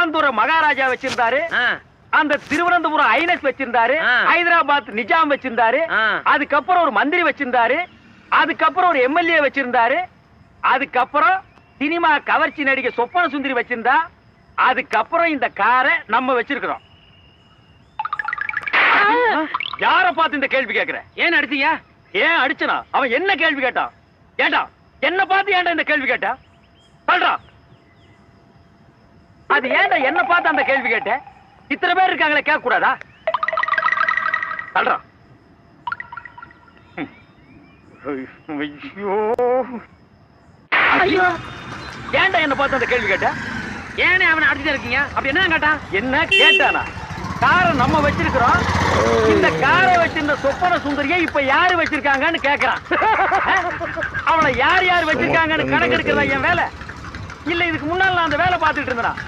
ஆந்தூர மகாராஜா வச்சிருந்தாரு, அந்த திருவனந்தபுரம் ஐனஸ் வச்சிருந்தாரு, ஹைதராபாத் நிஜாம் வச்சிருந்தாரு, அதுக்கப்புறம் ஒரு மந்திரி வச்சிருந்தாரு, அதுக்கப்புறம் ஒரு எம்எல்ஏ வச்சிருந்தாரு, அதுக்கப்புறம் சினிமா கவர்ச்சி நடிகை சொப்பன சுந்தரி வச்சிருந்தா, அதுக்கப்புறம் இந்த காரை நம்ம வச்சிருக்கிறோம். யார பார்த்து இந்த கேள்வி கேட்கிற? ஏன் அடிச்சீங்க? ஏன் அடிச்சனா? அவன் என்ன கேள்வி கேட்டான்? ஏண்டா என்ன பார்த்து ஏன்டா இந்த கேள்வி கேட்டா? சொல்றா. அது ஏன்டா என்ன பார்த்து அந்த கேள்வி கேட்ட? இத்தனை பேர் இருக்காங்களே, கேட்க கூடாதா? சொல்றா. ஐயோ, ஏன்டா என்ன பார்த்து அந்த கேள்வி கேட்ட? ஏனே அவனை அடிச்சுட்டு இருக்கீங்க? அப்படி என்ன கேட்டான்? என்ன கேட்டானா? காரை நம்ம வச்சிருக்கிறோம், இந்த காரை வச்சிருந்த சொப்பன சுந்தரியை இப்ப யாரு வச்சிருக்காங்கன்னு கேக்குறான். அவளை யார் யார் வச்சிருக்காங்கன்னு கணக்கு எடுக்கிறதா என் வேலை? இல்ல இதுக்கு முன்னால நான் அந்த வேலை பார்த்துட்டு இருந்தேன்.